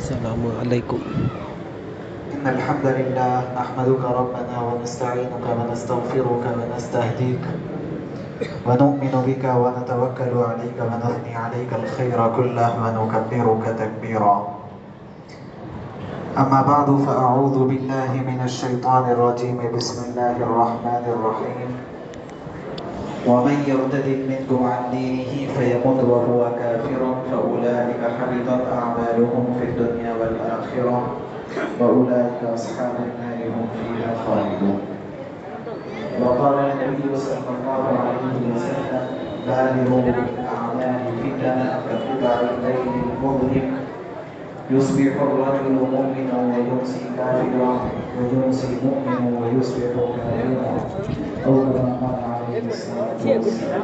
السلام علیکم. إن الحمد لله نحمدك ربنا ونستعينك ونستغفرك ونستهديك ونؤمن بك ونتوكل عليك ونثني عليك الخير كله ونكبرك تكبيرا. أما بعد فأعوذ بالله من الشيطان الرجيم. بسم الله الرحمن الرحيم. ومن يرتد منكم عن دينه فيمت وهو كافر فأولئك حبطت أعمالهم في الدنيا والآخرة وأولئك أصحاب النار هم فيها خالدون. وقال النبي صلى الله عليه وسلم بادروا بالأعمال فتنا كقطع الليل المظلم يصبح الرجل مؤمنا ويمسي كافرا ويمسي مؤمنا ويصبح كافرا أو كما قال عليه الصلاة والسلام.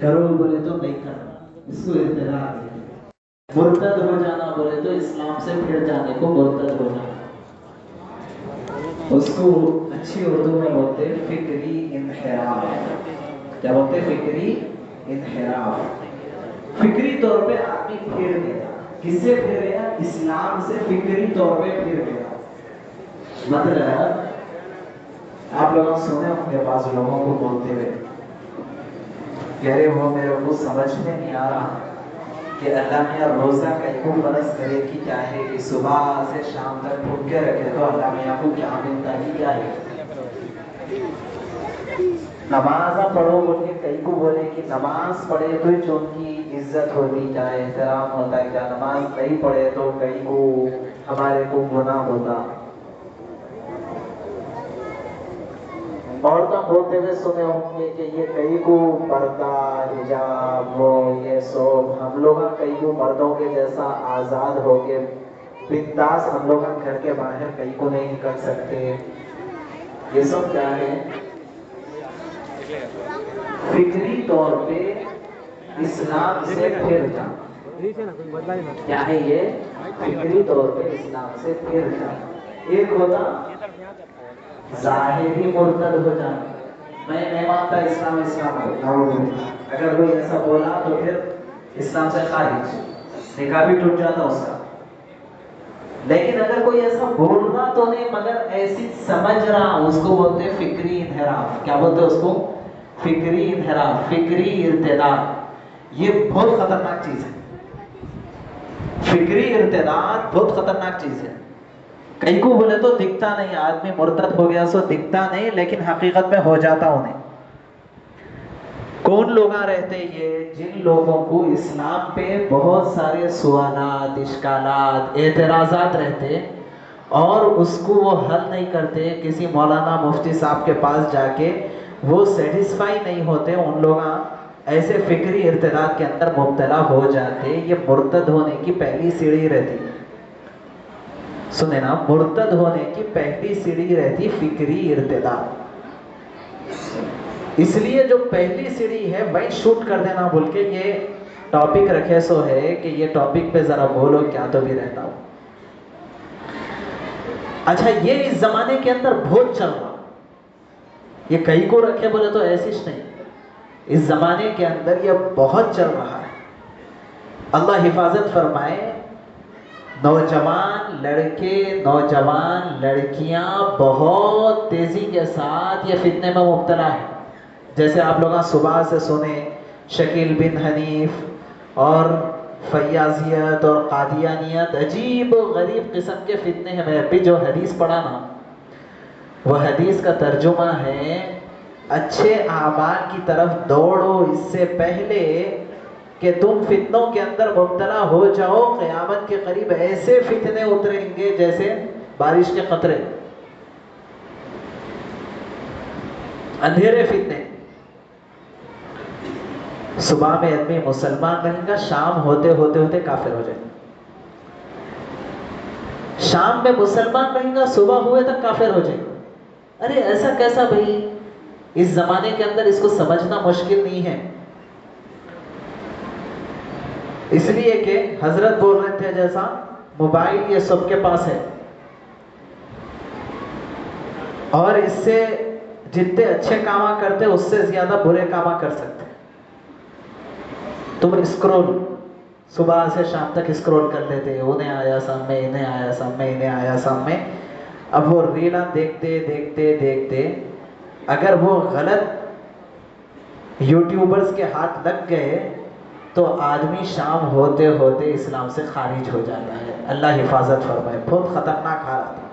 کرو بولے تو نہیں کرنا، اس کو ارتداد ہے۔ مرتد ہو جانا بولے تو اسلام سے پھر جانے کو مرتد ہو جانا، اس کو اچھی اردو میں بولتے فکری انحراف۔ کیا بولتے؟ فکری انحراف۔ فکری طور پہ آدمی پھر گیا، کس سے پھر گیا؟ اسلام سے فکری طور پہ پھر گیا۔ مطلب آپ لوگ سنے ہوں گے بعض لوگوں کو بولتے ہوئے کہ ارے وہ میرے کو سمجھ میں نہیں آ رہا کہ اللہ میاں روزہ کئی کو فرض کرے کہ کیا ہے، کہ صبح سے شام تک بھوک کے رکھے تو اللہ میاں کو کیا ملتا ہے، کیا ہے؟ نماز پڑھو بول کے کئی کو بولے کہ نماز پڑھے تو جو ان کی عزت ہوتی، کیا احترام ہوتا ہے، کیا نماز نہیں پڑھے تو کئی کو ہمارے کو گناہ ہوتا۔ عورتوں بولتے ہوئے سنے ہوں گے کہ یہ کئی کو پردہ حجاب وہ یہ سب، ہم لوگ کئی کو مردوں کے جیسا آزاد ہو کے بنداس ہم لوگ گھر کے باہر کئی کو نہیں نکل سکتے۔ یہ سب کیا ہے؟ فکری طور پہ اسلام سے پھر جانا۔ کیا ہے یہ؟ فکری طور پہ اسلام سے پھر جانا۔ ایک ہوتا ظاہری مرتد ہو جانا، میں نہیں مانتا اسلام ہو، اگر کوئی ایسا بولا تو پھر اسلام سے خارج، نکاح بھی ٹوٹ جاتا اس کا۔ لیکن اگر کوئی ایسا بول رہا تو نہیں مگر ایسی سمجھ رہا، اس کو بولتے ہیں فکری انحراف۔ کیا بولتے ہیں اس کو؟ فکری انحراف، فکری ارتداد۔ یہ بہت خطرناک چیز ہے، فکری ارتداد بہت خطرناک چیز ہے۔ کئی کو بولے تو دکھتا نہیں، آدمی مرتد ہو گیا سو دکھتا نہیں، لیکن حقیقت میں ہو جاتا انہیں۔ کون لوگ رہتے یہ؟ جن لوگوں کو اسلام پہ بہت سارے سوالات، اشکالات، اعتراضات رہتے اور اس کو وہ حل نہیں کرتے، کسی مولانا مفتی صاحب کے پاس جا کے وہ سیٹسفائی نہیں ہوتے، ان لوگ ایسے فکری ارتداد کے اندر مبتلا ہو جاتے۔ یہ مرتد ہونے کی پہلی سیڑھی رہتی، سنیں نا، مرتد ہونے کی پہلی سیڑھی رہتی فکری ارتداد۔ اس لیے جو پہلی سیڑھی ہے وہی شوٹ کر دینا بول کے یہ ٹاپک رکھے سو ہے کہ یہ ٹاپک پہ ذرا بولو کیا تو بھی رہتا ہو۔ اچھا، یہ اس زمانے کے اندر بہت چل رہا، یہ کئی کو رکھے بولے تو ایسی نہیں، اس زمانے کے اندر یہ بہت چل رہا ہے۔ اللہ حفاظت فرمائے، نوجوان لڑکے، نوجوان لڑکیاں بہت تیزی کے ساتھ یہ فتنے میں مبتلا ہے۔ جیسے آپ لوگ صبح سے سنے شکیل بن حنیف اور فیاضیت اور قادیانیت، عجیب و غریب قسم کے فتنے ہیں۔ میں ابھی جو حدیث پڑھا نا، وہ حدیث کا ترجمہ ہے اچھے اعمال کی طرف دوڑو اس سے پہلے کہ تم فتنوں کے اندر مبتلا ہو جاؤ، قیامت کے قریب ایسے فتنے اتریں گے جیسے بارش کے قطرے، اندھیرے فتنے۔ صبح میں آدمی مسلمان رہے گا، شام ہوتے ہوتے ہوتے کافر ہو جائے گا۔ شام میں مسلمان رہے گا، صبح ہوئے تک کافر ہو جائے گا۔ ارے ایسا کیسا بھائی؟ اس زمانے کے اندر اس کو سمجھنا مشکل نہیں ہے، اس لیے کہ حضرت بول رہے تھے جیسا موبائل یہ سب کے پاس ہے، اور اس سے جتنے اچھے کام کرتے اس سے زیادہ برے کام کر سکتے۔ تم اسکرول صبح سے شام تک اسکرول کر لیتے، انہیں آیا سامنے، انہیں آیا سامنے، انہیں آیا سامنے۔ اب وہ ریلاں دیکھتے دیکھتے دیکھتے اگر وہ غلط یوٹیوبرز کے ہاتھ لگ گئے تو آدمی شام ہوتے ہوتے اسلام سے خارج ہو جاتا ہے۔ اللہ حفاظت فرمائے، بہت خطرناک حالت ہے۔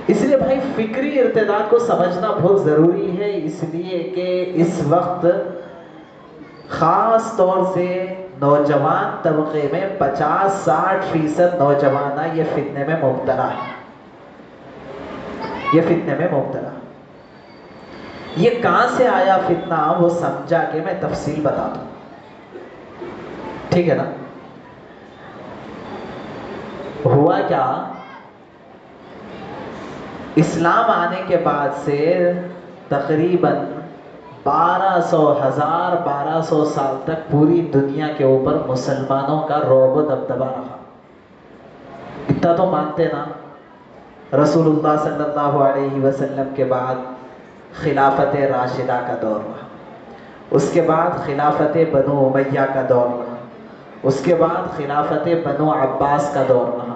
اس لیے بھائی فکری ارتداد کو سمجھنا بہت ضروری ہے، اس لیے کہ اس وقت خاص طور سے نوجوان طبقے میں 50-60% نوجوان یہ فتنے میں مبتلا ہے، یہ فتنے میں مبتلا۔ یہ کہاں سے آیا فتنہ وہ سمجھا کے میں تفصیل بتا دوں، ٹھیک ہے نا؟ ہوا کیا، اسلام آنے کے بعد سے تقریباً 1200 سال تک پوری دنیا کے اوپر مسلمانوں کا رعب و دبدبہ رہا. اتنا تو مانتے نا. رسول اللہ صلی اللہ علیہ وسلم کے بعد خلافت راشدہ کا دور رہا، اس کے بعد خلافت بنو امیہ کا دور رہا، اس کے بعد خلافت بنو عباس کا دور رہا.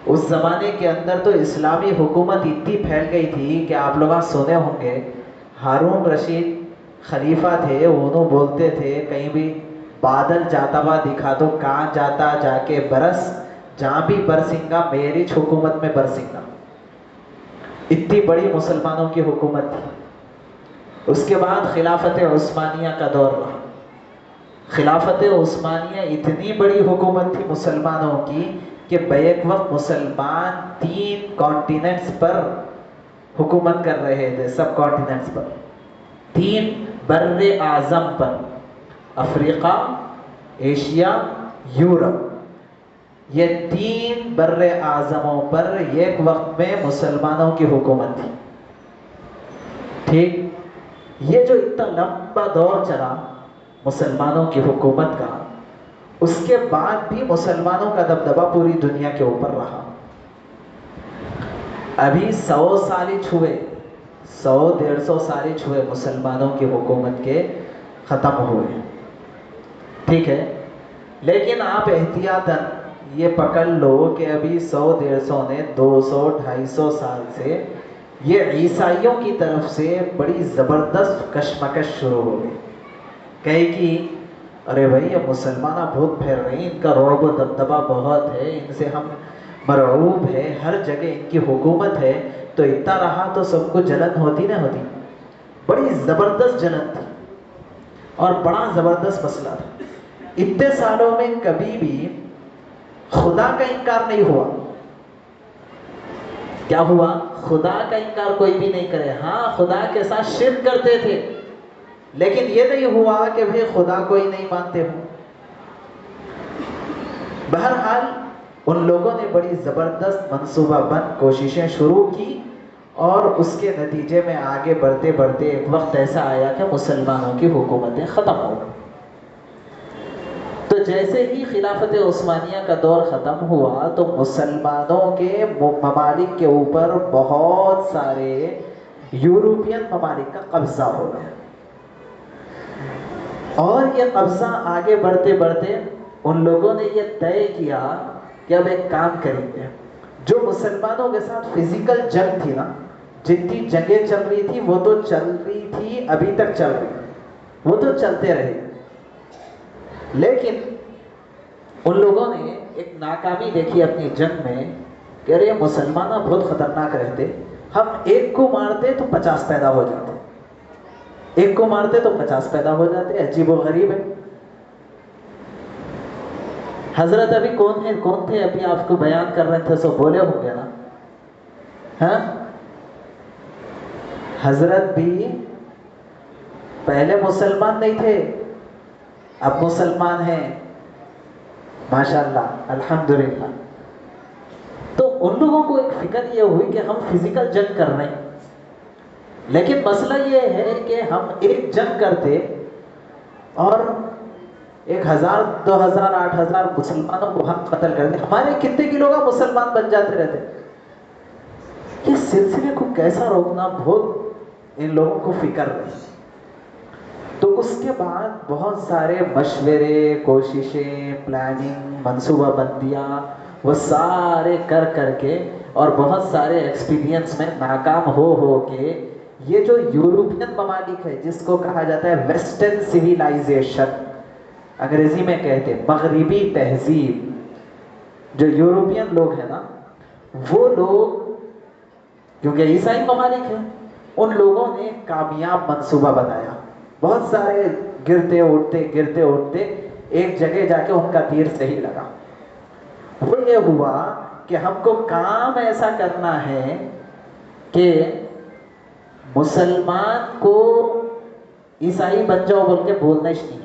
اس زمانے کے اندر تو اسلامی حکومت اتنی پھیل گئی تھی کہ آپ لوگ سنے ہوں گے ہارون رشید خلیفہ تھے، انہوں بولتے تھے کہیں بھی بادل جاتا ہوا دکھا دو، کہاں جاتا جا کے برس، جہاں بھی برسنگا میری حکومت میں برسنگا. اتنی بڑی مسلمانوں کی حکومت تھی. اس کے بعد خلافت عثمانیہ کا دور رہا. خلافت عثمانیہ اتنی بڑی حکومت تھی مسلمانوں کی کہ بیک وقت مسلمان 3 کانٹیننٹس پر حکومت کر رہے تھے، سب کانٹیننٹس پر، 3 بر اعظم پر، افریقہ، ایشیا، یورپ. یہ 3 بر اعظموں پر ایک وقت میں مسلمانوں کی حکومت تھی. ٹھیک، یہ جو اتنا لمبا دور چلا مسلمانوں کی حکومت کا، اس کے بعد بھی مسلمانوں کا دبدبہ پوری دنیا کے اوپر رہا. ابھی 100 سال ہی چھوئے، 100-150 سال ہی چھوئے مسلمانوں کی حکومت کے ختم ہوئے. ٹھیک ہے، لیکن آپ احتیاطاً یہ پکڑ لو کہ ابھی 100-150 نے 200-250 سال سے یہ عیسائیوں کی طرف سے بڑی زبردست کشمکش شروع ہو گئی. کہے کہ ارے بھائی یہ مسلمانہ بہت پھیل رہے ہیں، ان کا رعب و دبدبہ بہت ہے، ان سے ہم مرعوب ہے، ہر جگہ ان کی حکومت ہے. تو اتنا رہا تو سب کو جلن ہوتی نہ ہوتی. بڑی زبردست جلن تھی اور بڑا زبردست مسئلہ تھا. اتنے سالوں میں کبھی بھی خدا کا انکار نہیں ہوا. کیا ہوا؟ خدا کا انکار کوئی بھی نہیں کرے. ہاں خدا کے ساتھ شرک کرتے تھے، لیکن یہ نہیں ہوا کہ بھئی خدا کوئی نہیں مانتے ہو. بہرحال ان لوگوں نے بڑی زبردست منصوبہ بند کوششیں شروع کی اور اس کے نتیجے میں آگے بڑھتے بڑھتے ایک وقت ایسا آیا کہ مسلمانوں کی حکومتیں ختم ہو گئی. تو جیسے ہی خلافت عثمانیہ کا دور ختم ہوا تو مسلمانوں کے ممالک کے اوپر بہت سارے یورپین ممالک کا قبضہ ہو گیا. اور یہ قبضہ آگے بڑھتے بڑھتے ان لوگوں نے یہ طے کیا کہ اب ایک کام کریں گے. جو مسلمانوں کے ساتھ فزیکل جنگ تھی نا، جتنی جنگیں چل رہی تھی وہ تو چل رہی تھی، ابھی تک چل رہی، وہ تو چلتے رہے. لیکن ان لوگوں نے ایک ناکامی دیکھی اپنی جنگ میں کہ ارے مسلمان بہت خطرناک رہتے، ہم ایک کو مارتے تو 50 پیدا ہو جاتے، ایک کو مارتے تو 50 پیدا ہو جاتے. عجیب و غریب ہے. حضرت ابھی کون تھے ابھی آپ کو بیان کر رہے تھے، سو بولے ہوں گے نا. ہاں، حضرت بھی پہلے مسلمان نہیں تھے، اب مسلمان ہیں ماشاءاللہ الحمدللہ. تو ان لوگوں کو ایک فکر یہ ہوئی کہ ہم فزیکل جنگ کر رہے ہیں، لیکن مسئلہ یہ ہے کہ ہم ایک جنگ کرتے اور 1000 2000 8000 مسلمانوں کو ہم قتل کرتے، ہمارے کتنے کلو کا مسلمان بن جاتے رہتے. یہ سلسلے کو کیسا روکنا بہت ان لوگوں کو فکر رہی. تو اس کے بعد بہت سارے مشورے، کوششیں، پلاننگ، منصوبہ بندیاں وہ سارے کر کے اور بہت سارے ایکسپیرینس میں ناکام ہو کے یہ جو یورپین ممالک ہے جس کو کہا جاتا ہے ویسٹرن سویلائزیشن، انگریزی میں کہتے ہیں مغربی تہذیب، جو یورپین لوگ ہیں نا وہ لوگ کیونکہ عیسائی ممالک ہیں، ان لوگوں نے کامیاب منصوبہ بنایا. بہت سارے گرتے اٹھتے ایک جگہ جا کے ان کا تیر صحیح لگا. وہ یہ ہوا کہ ہم کو کام ایسا کرنا ہے کہ مسلمان کو عیسائی بن جاؤ بول کے بولنا ہی نہیں،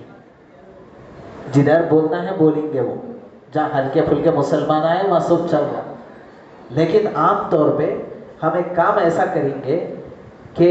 جدھر بولنا ہے بولیں گے، وہ جہاں ہلکے پھلکے مسلمان آئے وہاں سب چل رہا. لیکن عام طور پہ ہم ایک کام ایسا کریں گے کہ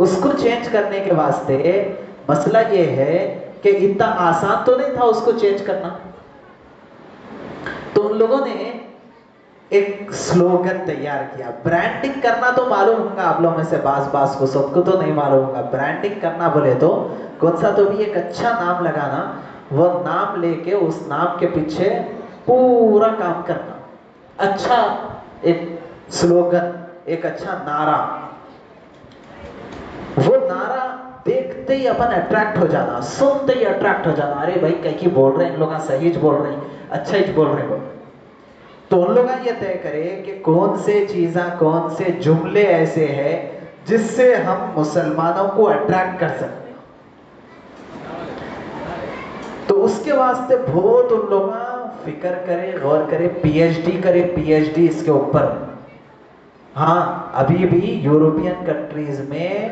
اس کو چینج کرنے کے واسطے مسئلہ یہ ہے کہ اتنا آسان تو نہیں تھا اس کو چینج کرنا. تو ان لوگوں نے ایک سلوگن تیار کیا. برانڈنگ کرنا تو معلوم ہوگا آپ لوگوں میں سے بعض کو، سب کو تو نہیں معلوم ہوگا. برانڈنگ کرنا بولے تو کون سا تو بھی ایک اچھا نام لگانا، وہ نام لے کے اس نام کے پیچھے پورا کام کرنا. اچھا ایک سلوگن، ایک اچھا نعرہ، وہ نعرہ دیکھتے ہی اپن اٹریکٹ ہو جانا، سنتے ہی اٹریکٹ ہو جانا. ارے بھائی کہیں کی بول رہے ہیں ان لوگ، صحیح بول رہے ہیں، اچھا ہی بول رہے ہیں. تو ان لوگ یہ طے کرے کہ کون سے چیزاں، کون سے جملے ایسے ہیں جس سے ہم مسلمانوں کو اٹریکٹ کر سکتے ہیں. تو اس کے واسطے بہت ان لوگ فکر کرے، غور کرے، پی ایچ ڈی اس کے اوپر. ہاں ابھی بھی یورپین کنٹریز میں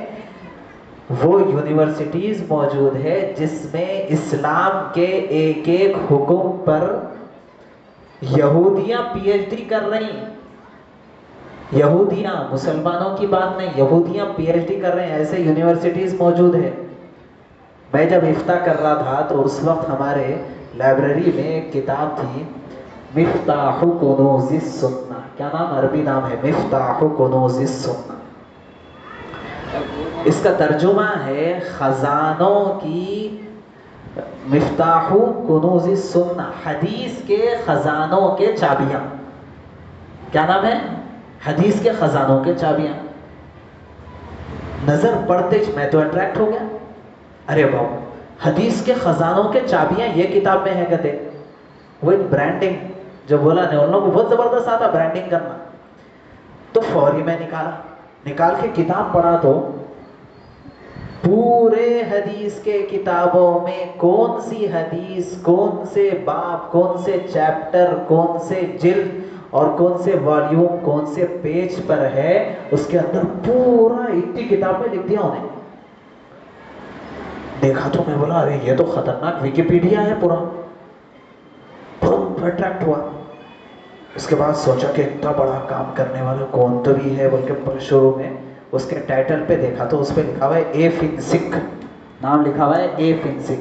وہ یونیورسٹیز موجود ہے جس میں اسلام کے ایک ایک حکم پر یہودیاں پی ایچ ڈی کر رہی ہیں. یہودیاں، مسلمانوں کی بات نہیں، یہودیاں پی ایچ ڈی کر رہے ہیں. ایسے یونیورسٹیز موجود ہے. میں جب افتاح کر رہا تھا تو اس وقت ہمارے لائبریری میں ایک کتاب تھی، مفتاح کنوز السنہ. کیا نام؟ عربی نام ہے، مفتاح کنوز السنہ. اس کا ترجمہ ہے خزانوں کی، مفتاح کنوز السنہ، حدیث کے خزانوں کے چابیاں. کیا نام ہے؟ حدیث کے خزانوں کے چابیاں. نظر پڑتے میں تو اٹریکٹ ہو گیا. ارے بابا، حدیث کے خزانوں کے چابیاں یہ کتاب میں ہے کہتے. وہ ایک برانڈنگ جو بولا نے ان لوگوں کو بہت زبردست آتا برانڈنگ کرنا. تو فوری میں نکال کے کتاب پڑھا تو پورے حدیث کے کتابوں میں کون سی حدیث، کون سے باب، کون سے چیپٹر، کون سے جلد اور کون سے والیوم، کون سے پیج پر ہے، اس کے اندر پورا اتنی کتاب میں لکھ دیا انہیں. دیکھا تو میں بولا ارے یہ تو خطرناک ویکیپیڈیا ہے پورا. بہت اٹریکٹ ہوا. اس کے بعد سوچا کہ اتنا بڑا کام کرنے والا کون تو بھی ہے بول کے شروع میں اس کے ٹائٹل پہ دیکھا تو اس پہ لکھا ہوا ہے اے فنسک، نام لکھا ہوا ہے اے فنسک.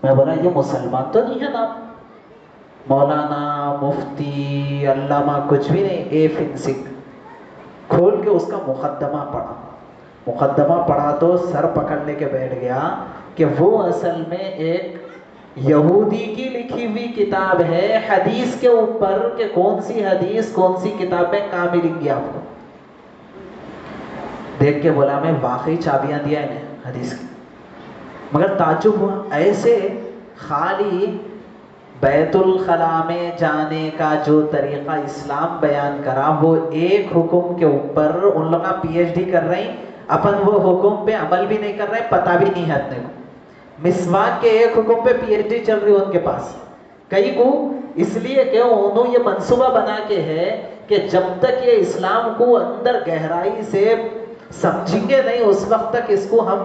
میں بولا یہ مسلمان تو نہیں ہے نام، مولانا، مفتی، علامہ کچھ بھی نہیں، اے فنسک. کھول کے اس کا مقدمہ پڑھا تو سر پکڑ لے کے بیٹھ گیا کہ وہ اصل میں ایک یہودی کی لکھی ہوئی کتاب ہے حدیث کے اوپر، کہ کون سی حدیث کون سی کتاب میں کہاں ملیں گی آپ کو. دیکھ کے بولا میں واقعی چابیاں دیا انہیں حدیث کی. مگر تعجب ہوا، ایسے خالی بیت الخلاء میں جانے کا جو طریقہ اسلام بیان کرا، وہ ایک حکم کے اوپر ان لوگ پی ایچ ڈی کر رہے ہیں. اپن وہ حکم پہ عمل بھی نہیں کر رہے، پتہ بھی نہیں ہے اپنے کو. مسواک کے ایک حکم پہ پی ایچ ڈی چل رہی ان کے پاس. کئی کو اس لیے کہ انہوں یہ منصوبہ بنا کے ہے کہ جب تک یہ اسلام کو اندر گہرائی سے سمجھیں گے نہیں اس وقت تک اس کو ہم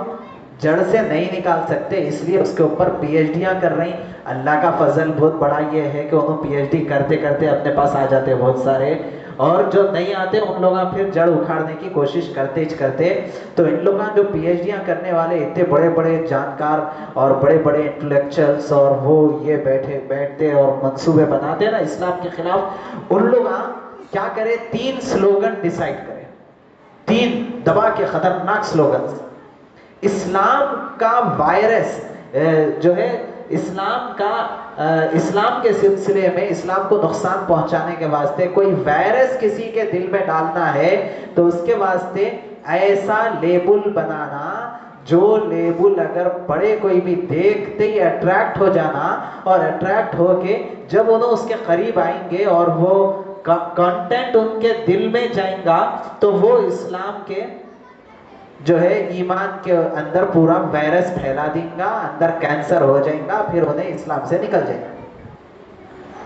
جڑ سے نہیں نکال سکتے. اس لیے اس کے اوپر پی ایچ ڈیاں کر رہی. اللہ کا فضل بہت بڑا یہ ہے کہ انہوں پی ایچ ڈی کرتے کرتے اپنے پاس آ جاتے بہت سارے، اور جو نہیں آتے ان لوگ پھر جڑ اکھاڑنے کی کوشش کرتے. تو ان لوگ جو پی ایچ ڈیاں کرنے والے اتنے بڑے بڑے جانکار اور بڑے بڑے انٹلیکچوئلس، اور وہ یہ بیٹھتے اور منصوبے بناتے نا اسلام کے خلاف، ان لوگ کیا کرے 3 سلوگن ڈیسائیڈ کرے، 3 دبا کے خطرناک سلوگن. اسلام کا وائرس جو ہے، اسلام کے سلسلے میں اسلام کو نقصان پہنچانے کے واسطے کوئی وائرس کسی کے دل میں ڈالنا ہے تو اس کے واسطے ایسا لیبل بنانا جو لیبل اگر پڑھے کوئی بھی دیکھتے ہی اٹریکٹ ہو جانا، اور اٹریکٹ ہو کے جب انہوں اس کے قریب آئیں گے اور وہ کنٹینٹ ان کے دل میں جائیں گا تو وہ اسلام کے جو ہے ایمان کے اندر پورا وائرس پھیلا دیں گا، اندر کینسر ہو جائیں گا، پھر انہیں اسلام سے نکل جائیں گا.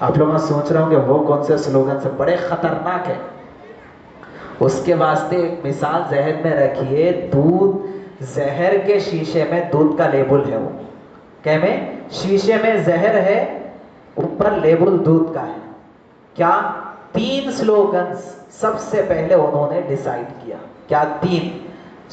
آپ لوگ سوچ رہے ہوں کہ وہ کون سے سلوگن سے بڑے خطرناک ہے. اس کے واسطے ایک مثال ذہن میں رکھیے، دودھ، زہر کے شیشے میں دودھ کا لیبل ہے، وہ کہ میں شیشے میں زہر ہے، اوپر لیبل دودھ کا ہے. کیا 3 سلوگنز سب سے پہلے انہوں نے ڈیسائیڈ کیا. کیا 3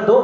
2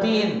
3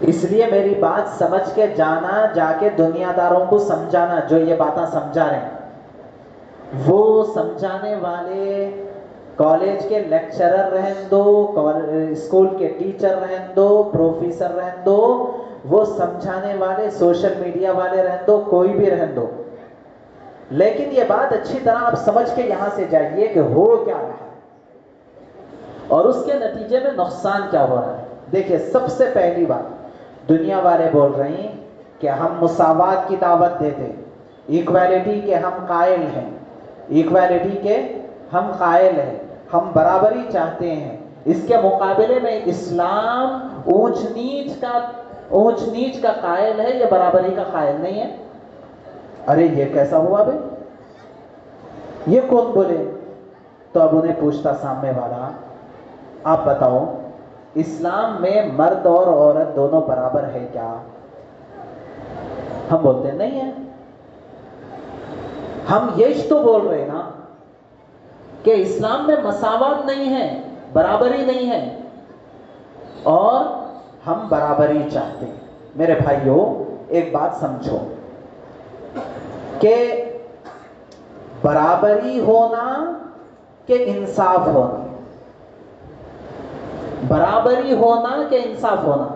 اس لیے میری بات سمجھ کے جانا، جا کے دنیا داروں کو سمجھانا جو یہ باتیں سمجھا رہے ہیں، وہ سمجھانے والے کالج کے لیکچرر رہن دو، اسکول کے ٹیچر رہن دو، پروفیسر رہن دو، وہ سمجھانے والے سوشل میڈیا والے رہن دو، کوئی بھی رہن دو، لیکن یہ بات اچھی طرح آپ سمجھ کے یہاں سے جائیے کہ ہو کیا رہا ہے اور اس کے نتیجے میں نقصان کیا ہو رہا ہے۔ دیکھیے، سب سے پہلی بات، دنیا والے بول رہے ہیں کہ ہم مساوات کی دعوت دیتے، ایکویلٹی کے ہم قائل ہیں، ایکویلٹی کے ہم قائل ہیں، ہم برابری چاہتے ہیں۔ اس کے مقابلے میں اسلام اونچ نیچ کا قائل ہے، یہ برابری کا قائل نہیں ہے۔ ارے یہ کیسا ہوا بھائی، یہ کون بولے؟ تو اب انہیں پوچھتا سامنے والا، آپ بتاؤ اسلام میں مرد اور عورت دونوں برابر ہے کیا؟ ہم بولتے ہیں نہیں ہے۔ ہم یہی تو بول رہے نا کہ اسلام میں مساوات نہیں ہے، برابری نہیں ہے، اور ہم برابری چاہتے ہیں۔ میرے بھائیوں، ایک بات سمجھو کہ برابری ہونا کہ انصاف ہونا، برابری ہونا کہ انصاف ہونا؟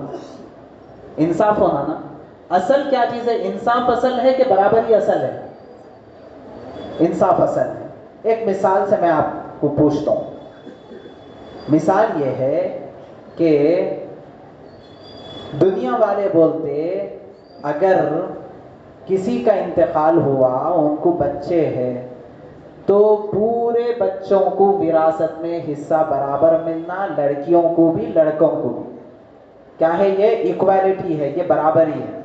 انصاف ہونا نا۔ اصل کیا چیز ہے؟ انصاف اصل ہے کہ برابری اصل ہے؟ انصاف اصل ہے۔ ایک مثال سے میں آپ کو پوچھتا ہوں، مثال یہ ہے کہ دنیا والے بولتے اگر کسی کا انتقال ہوا، ان کو بچے ہیں، تو پورے بچوں کو وراثت میں حصہ برابر ملنا، لڑکیوں کو بھی لڑکوں کو بھی۔ کیا ہے یہ؟ ایکویلٹی ہے، یہ برابری ہے۔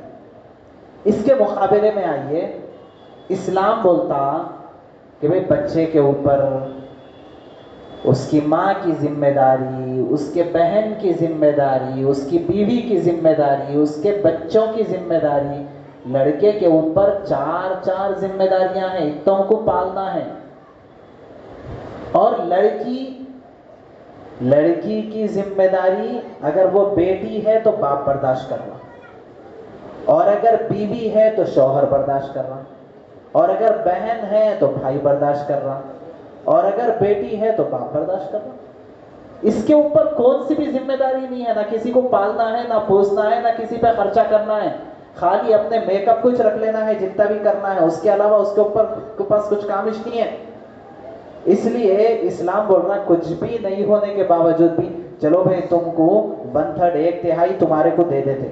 اس کے مقابلے میں آئیے، اسلام بولتا کہ بھئی بچے کے اوپر اس کی ماں کی ذمہ داری، اس کے بہن کی ذمہ داری، اس کی بیوی کی ذمہ داری، اس کے بچوں کی ذمہ داری۔ لڑکے کے اوپر چار ذمہ داریاں ہیں، اتوں کو پالنا ہے، اور لڑکی کی ذمہ داری، اگر وہ بیٹی ہے تو باپ برداشت کرنا، اور اگر بیوی ہے تو شوہر برداشت کرنا، اور اگر بہن ہے تو بھائی برداشت کرنا، اور اگر بیٹی ہے تو باپ برداشت کرنا۔ اس کے اوپر کون سی بھی ذمہ داری نہیں ہے، نہ کسی کو پالنا ہے، نہ پوسنا ہے، نہ کسی پہ خرچہ کرنا ہے، خالی اپنے میک اپ کچھ رکھ لینا ہے جتنا بھی کرنا ہے، اس کے علاوہ اس کے پاس کچھ کامش نہیں ہے۔ اس لیے اسلام بول رہا کچھ بھی نہیں ہونے کے باوجود بھی چلو بھائی تم کو 1/3 ایک تہائی تمہارے کو دے دیتے،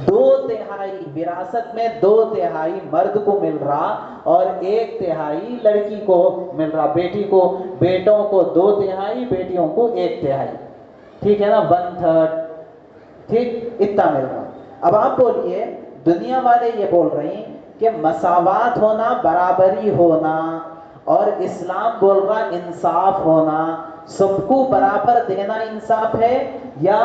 2/3 وراثت میں 2/3 مرد کو مل رہا اور 1/3 لڑکی کو مل رہا، بیٹی کو، بیٹوں کو 2/3، بیٹیوں کو 1/3، ٹھیک ہے نا، 1/3، ٹھیک، اتنا مل رہا۔ اب آپ بولیے، دنیا والے یہ بول رہے ہیں کہ مساوات ہونا، برابری ہونا، اور اسلام بول رہا انصاف ہونا، سب کو برابر دینا انصاف ہے، یا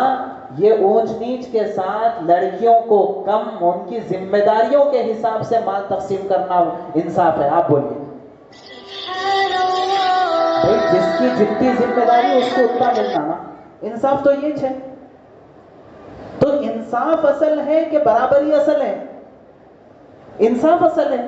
یہ اونچ نیچ کے ساتھ لڑکیوں کو کم ان کی ذمہ داریوں کے حساب سے مال تقسیم کرنا انصاف ہے؟ آپ بولیے بھائی، جس کی جتنی ذمہ داری اس کو اتنا ملنا نا، انصاف تو یہ ہے۔ تو انصاف اصل ہے کہ برابری اصل ہے؟ انصاف اصل ہے۔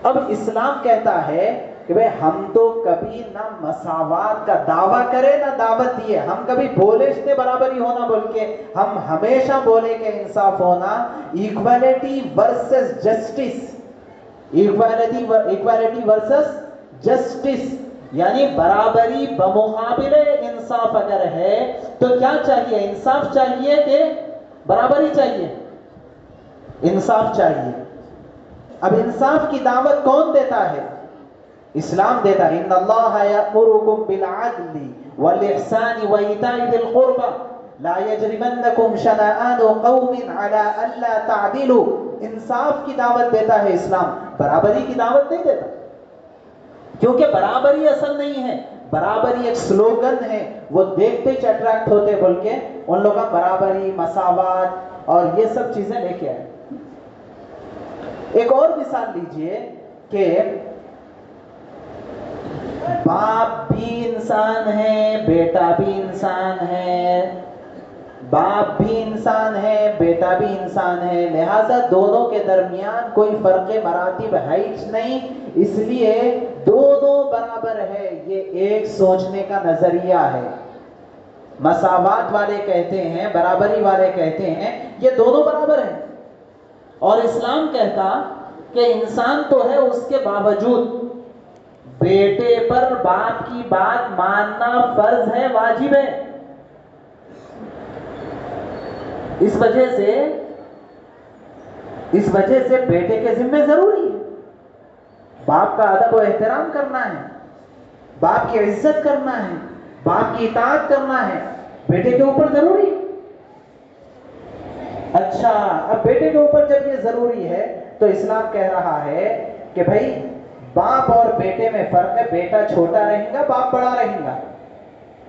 اب اسلام کہتا ہے کہ بھئی ہم تو کبھی نہ مساوات کا دعویٰ کرے نہ دعوت دیے، ہم کبھی بولے اس نے برابری ہونا بول کے، ہم ہمیشہ بولے کہ انصاف ہونا، equality versus justice, equality versus justice, یعنی برابری بمقابل انصاف اگر ہے تو کیا چاہیے؟ انصاف چاہیے کہ برابری چاہیے؟ انصاف چاہیے۔ اب انصاف کی دعوت کون دیتا ہے؟ اسلام دیتا ہے، ان اللہ یأمرکم بالعدل والاحسان وایتاء ذی القربى لا یجرمنکم شنآن قوم علی الا تعدلوا۔ انصاف کی دعوت دیتا ہے اسلام، برابری کی دعوت نہیں دیتا، کیونکہ برابری اصل نہیں ہے، برابری ایک سلوگن ہے، وہ دیکھتے ہی اٹریکٹ ہوتے بول کے ان لوگوں کا برابری، مساوات اور یہ سب چیزیں لے کے آئے۔ ایک اور مثال لیجئے کہ باپ بھی انسان ہے، بیٹا بھی انسان ہے، باپ بھی انسان ہے بیٹا بھی انسان ہے، لہذا دونوں کے درمیان کوئی فرق مراتب ہے نہیں، اس لیے دونوں برابر ہے۔ یہ ایک سوچنے کا نظریہ ہے۔ مساوات والے کہتے ہیں، برابری والے کہتے ہیں یہ دونوں برابر ہیں، اور اسلام کہتا کہ انسان تو ہے، اس کے باوجود بیٹے پر باپ کی بات ماننا فرض ہے، واجب ہے۔ اس وجہ سے بیٹے کے ذمہ ضروری ہے، باپ کا ادب و احترام کرنا ہے، باپ کی عزت کرنا ہے، باپ کی اطاعت کرنا ہے، بیٹے کے اوپر ضروری ہے۔ اچھا، اب بیٹے کے اوپر جب یہ ضروری ہے تو اسلام کہہ رہا ہے کہ بھائی باپ اور بیٹے میں فرق ہے، بیٹا چھوٹا رہے گا، باپ بڑا رہے گا۔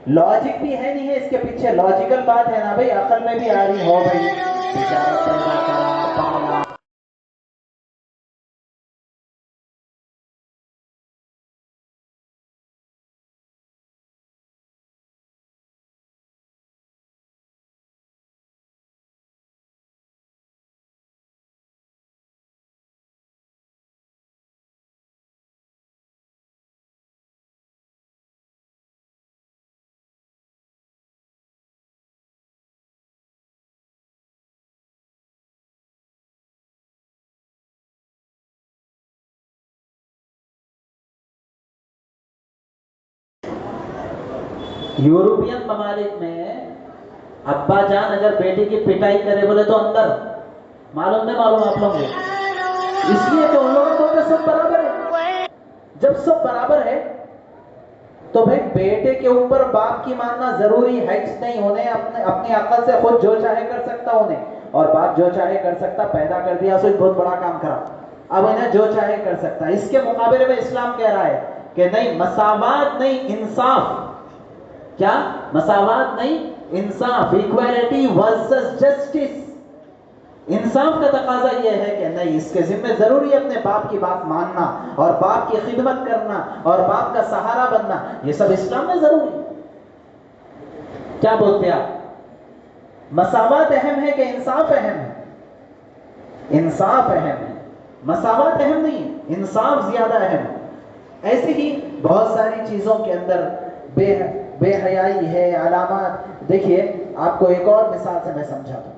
لاجک بھی ہے نہیں ہے اس کے پیچھے، لاجیکل بات ہے نا بھائی، عقل میں بھی آ رہی ہو بھائی، بیچارہ پیدا کرا پالا۔ یورپین ممالک میں ابا جان اگر بیٹی کی پٹائی کرے بولے تو اندر، معلوم نہیں معلوم آپ لوگ کو؟ اس لیے کہ ان لوگوں کو سب برابر ہے۔ جب سب برابر ہے تو بھائی بیٹے کے اوپر باپ کی ماننا ضروری ہے نہیں، انہیں اپنی عقل سے خود جو چاہے کر سکتا انہیں، اور باپ جو چاہے کر سکتا، پیدا کر دیا سو بہت بڑا کام کرا، اب انہیں جو چاہے کر سکتا۔ اس کے مقابلے میں اسلام کہہ رہا ہے کہ نہیں، مساوات نہیں، انصاف۔ کیا؟ مساوات نہیں، انصاف، ایکویلٹی ورسس جسٹس۔ انصاف کا تقاضا یہ ہے کہ نہیں، اس کے ذمہ ضروری ہے اپنے باپ کی بات ماننا اور باپ کی خدمت کرنا اور باپ کا سہارا بننا، یہ سب اسلام میں ضروری ہے۔ کیا بولتے آپ؟ مساوات اہم ہے کہ انصاف اہم ہے؟ انصاف اہم ہے، مساوات اہم نہیں ہے، انصاف زیادہ اہم ہے۔ ایسے ہی بہت ساری چیزوں کے اندر بے حیائی ہے، علامات۔ دیکھیے آپ کو ایک اور مثال سے میں سمجھاتا ہوں۔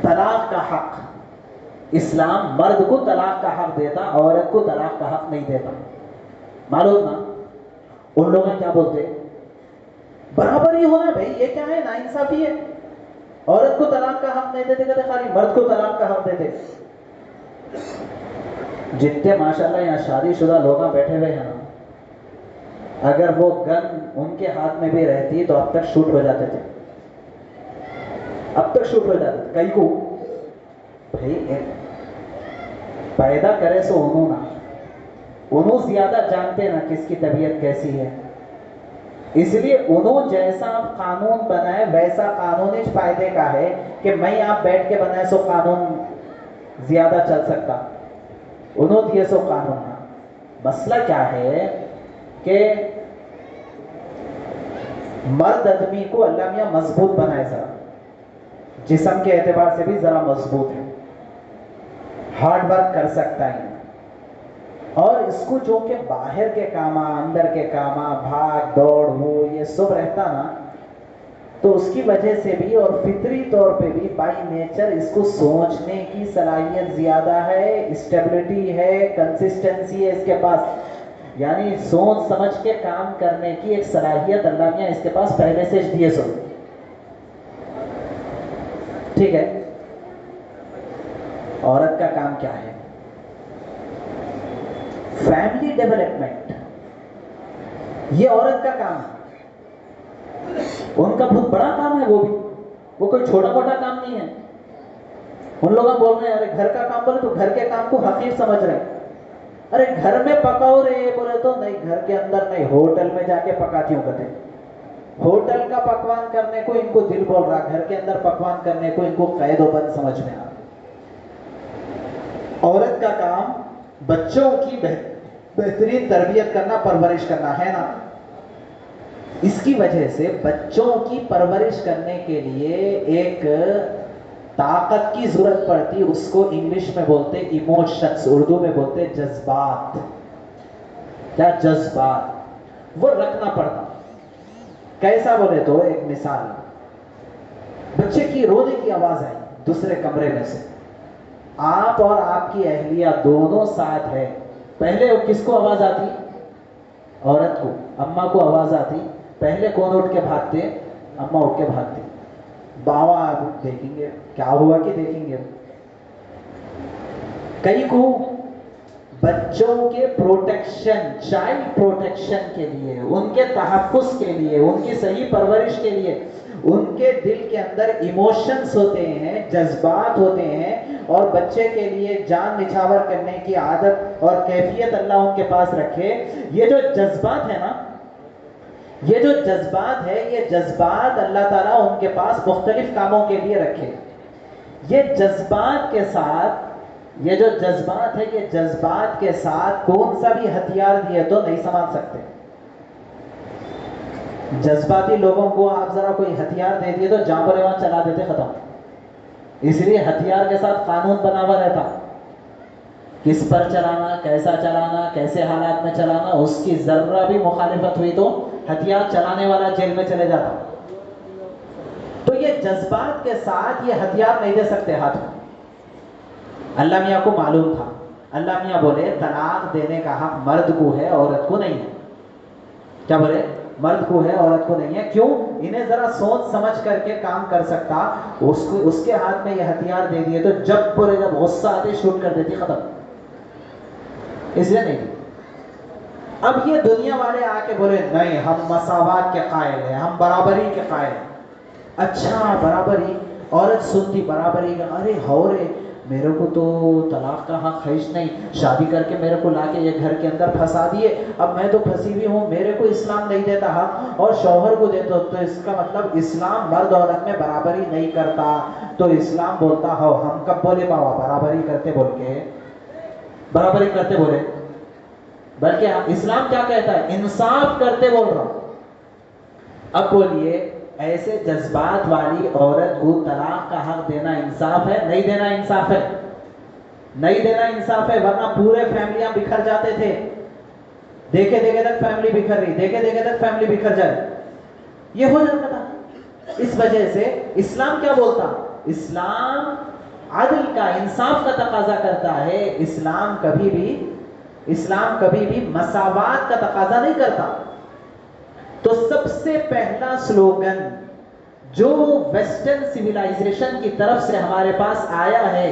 طلاق کا حق، اسلام مرد کو طلاق کا حق دیتا، عورت کو طلاق کا حق نہیں دیتا، معلوم نا؟ ان لوگ کیا بولتے؟ برابر ہی ہونا بھائی، یہ کیا ہے، ناانصافی ہے۔ عورت کو طلاق کا حق نہیں دیتے، کہتے خالی مرد کو طلاق کا حق دیتے۔ جتنے ماشاءاللہ یہاں شادی شدہ لوگ بیٹھے ہوئے ہیں نا، اگر وہ گن ان کے ہاتھ میں بھی رہتی تو اب تک شوٹ ہو جاتے تھے، اب تک شوٹ ہو جاتے تھے۔ کئی کو بھائی پیدا کرے سو انہوں زیادہ جانتے نا کس کی طبیعت کیسی ہے، اس لیے انہوں جیسا قانون بنائے ویسا قانون اس فائدے کا ہے کہ میں آپ بیٹھ کے بنائے سو قانون زیادہ چل سکتا، انہوں دیے سو قانون۔ مسئلہ کیا ہے کہ مرد آدمی کو اللہ میاں مضبوط بنائے، ذرا جسم کے اعتبار سے بھی ذرا مضبوط ہے، ہارڈ ورک کر سکتا ہے، اور اس کو جو کہ باہر کے کاما، اندر کے کاما، بھاگ دوڑ وہ یہ سب رہتا نا، تو اس کی وجہ سے بھی اور فطری طور پہ بھی بائی نیچر اس کو سوچنے کی صلاحیت زیادہ ہے، اسٹیبلٹی ہے، کنسسٹنسی ہے اس کے پاس، یعنی سوچ سمجھ کے کام کرنے کی ایک صلاحیت اللہ میاں اس کے پاس پہلے سے دیے سو۔ ٹھیک ہے، عورت کا کام کیا ہے؟ فیملی ڈیولپمنٹ، یہ عورت کا کام ہے، ان کا بہت بڑا کام ہے، وہ کوئی چھوٹا موٹا کام نہیں ہے۔ ان لوگ بول رہے ہیں ارے گھر کا کام بولے تو گھر کے کام کو حقیر سمجھ رہے ہیں، ارے گھر میں پکاؤ رے بولے تو نہیں، گھر کے اندر نہیں، ہوٹل میں جا کے پکاتی ہوں کہتے، ہوٹل کا پکوان کرنے کو ان کو دل بول رہا، گھر کے اندر پکوان کرنے کو ان کو قید و بند سمجھ میں آ رہا۔ عورت کا کام بچوں کی بہترین تربیت کرنا، پرورش کرنا ہے نا، اس کی وجہ سے بچوں کی پرورش کرنے کے لیے ایک طاقت کی ضرورت پڑتی، اس کو انگلش میں بولتے ایموشنز، اردو میں بولتے جذبات. کیا جذبات؟ وہ رکھنا پڑتا. کیسا بولے تو ایک مثال، بچے کی رونے کی آواز آئی دوسرے کمرے میں سے، آپ اور آپ کی اہلیہ دونوں ساتھ ہے. پہلے کس کو آواز آتی؟ عورت کو، اماں کو آواز آتی. پہلے کون اٹھ کے بھاگتے؟ اماں اٹھ کے بھاگتی. باوا آپ دیکھیں گے کیا ہوا کہ دیکھیں گے. کئی کو بچوں کے پروٹیکشن، چائلڈ پروٹیکشن کے لیے، ان کے تحفظ کے لیے، ان کی صحیح پرورش کے لیے، ان کے دل کے اندر ایموشنز ہوتے ہیں، جذبات ہوتے ہیں، اور بچے کے لیے جان نچھاور کرنے کی عادت اور کیفیت اللہ ان کے پاس رکھے. یہ جو جذبات ہے نا، یہ جو جذبات ہے، یہ جذبات اللہ تعالیٰ ان کے پاس مختلف کاموں کے لیے رکھے. یہ جذبات کے ساتھ، یہ جو جذبات ہے، یہ جذبات کے ساتھ کون سا بھی ہتھیار دیے تو نہیں سنبھال سکتے. جذباتی لوگوں کو آپ ذرا کوئی ہتھیار دے دیے تو جہاں پر وہاں چلا دیتے، ختم. اس لیے ہتھیار کے ساتھ قانون بنا ہوا رہتا، کس پر چلانا، کیسا چلانا، کیسے حالات میں چلانا. اس کی ذرہ بھی مخالفت ہوئی تو ہتھیار چلانے والا جیل میں چلے جاتا. تو یہ جذبات کے ساتھ یہ ہتھیار نہیں دے سکتے ہاتھ میں. اللہ میاں کو معلوم تھا. اللہ میاں بولے طلاق دینے کا حق مرد کو ہے، عورت کو نہیں ہے. کیا بولے؟ مرد کو ہے، عورت کو نہیں ہے. کیوں؟ انہیں ذرا سوچ سمجھ کر کے کام کر سکتا، اس کے ہاتھ میں یہ ہتھیار دے دیے تو جب بولے جب غصہ آتے شوٹ کر دیتی، ختم. اس لیے نہیں. اب یہ دنیا والے آ کے بولے نہیں ہم مساوات کے قائل ہیں، ہم برابری کے قائل ہیں. اچھا برابری، عورت سنتی برابری کا، ارے ہو رے میرے کو تو طلاق کا حق خیش نہیں، شادی کر کے میرے کو لا کے یہ گھر کے اندر پھنسا دیے، اب میں تو پھنسی ہوئی ہوں، میرے کو اسلام نہیں دیتا حق اور شوہر کو دیتا. تو اس کا مطلب اسلام مرد عورت میں برابری نہیں کرتا. تو اسلام بولتا ہو، ہم کب بولے بابا برابری کرتے بول کے؟ برابری کرتے بولے؟ بلکہ اسلام کیا کہتا ہے؟ انصاف کرتے بول رہا ہوں. اب بولیے ایسے جذبات والی عورت کو طلاق کا حق دینا انصاف ہے؟ نہیں دینا انصاف ہے؟ نہیں دینا انصاف ہے. ورنہ پورے فیملیاں بکھر جاتے تھے. دیکھے دیکھے تک فیملی بکھر رہی، دیکھے دیکھے تک فیملی بکھر جائے، یہ ہو جاتا تھا. اس وجہ سے اسلام کیا بولتا؟ اسلام عدل کا، انصاف کا تقاضا کرتا ہے. اسلام کبھی بھی مساوات کا تقاضا نہیں کرتا. تو سب سے پہلا سلوگن جو ویسٹرن سویلائزیشن کی طرف سے ہمارے پاس آیا ہے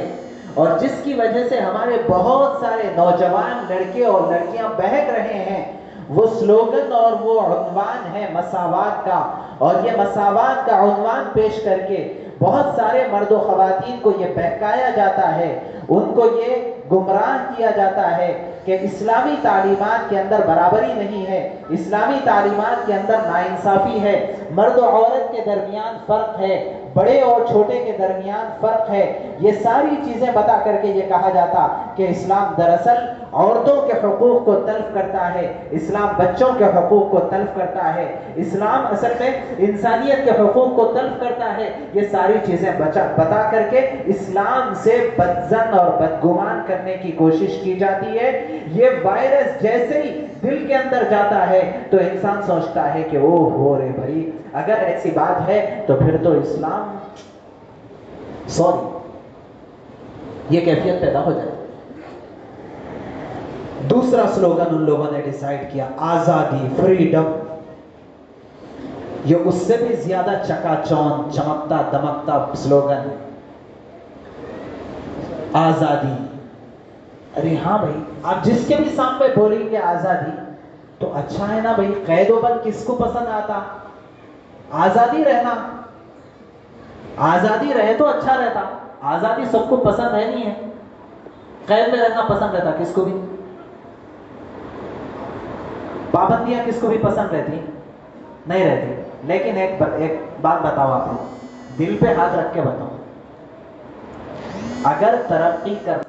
اور جس کی وجہ سے ہمارے بہت سارے نوجوان لڑکے اور لڑکیاں بہک رہے ہیں، وہ سلوگن اور وہ عنوان ہے مساوات کا. اور یہ مساوات کا عنوان پیش کر کے بہت سارے مرد و خواتین کو یہ بہکایا جاتا ہے، ان کو یہ گمراہ کیا جاتا ہے کہ اسلامی تعلیمات کے اندر برابری نہیں ہے، اسلامی تعلیمات کے اندر ناانصافی ہے، مرد و عورت کے درمیان فرق ہے، بڑے اور چھوٹے کے درمیان فرق ہے. یہ ساری چیزیں بتا کر کے یہ کہا جاتا کہ اسلام دراصل عورتوں کے حقوق کو تلف کرتا ہے، اسلام بچوں کے حقوق کو تلف کرتا ہے، اسلام اصل میں انسانیت کے حقوق کو تلف کرتا ہے. یہ ساری چیزیں بتا کر کے اسلام سے بدظن اور بدگمان کرنے کی کوشش کی جاتی ہے. یہ وائرس جیسے ہی دل کے اندر جاتا ہے تو انسان سوچتا ہے کہ او ہو رے بھائی، اگر ایسی بات ہے تو پھر تو اسلام سوری، یہ کیفیت پیدا ہو جائے. دوسرا سلوگن ان لوگوں نے ڈیسائیڈ کیا، آزادی، فریڈم. یہ اس سے بھی زیادہ چکا چوند، چمکتا دمکتا سلوگن، آزادی. ارے ہاں بھائی، آپ جس کے بھی سامنے بولیں گے آزادی تو اچھا ہے نا بھائی. قید و بند کس کو پسند آتا؟ آزادی رہنا، آزادی رہے تو اچھا رہتا. آزادی سب کو پسند ہے نہیں ہے. قید میں رہنا پسند رہتا کس کو بھی؟ پابندیاں کس کو بھی پسند رہتی؟ نہیں رہتی. لیکن ایک بات بتاؤ، آپ کو دل پہ ہاتھ رکھ کے بتاؤ، اگر ترقی کر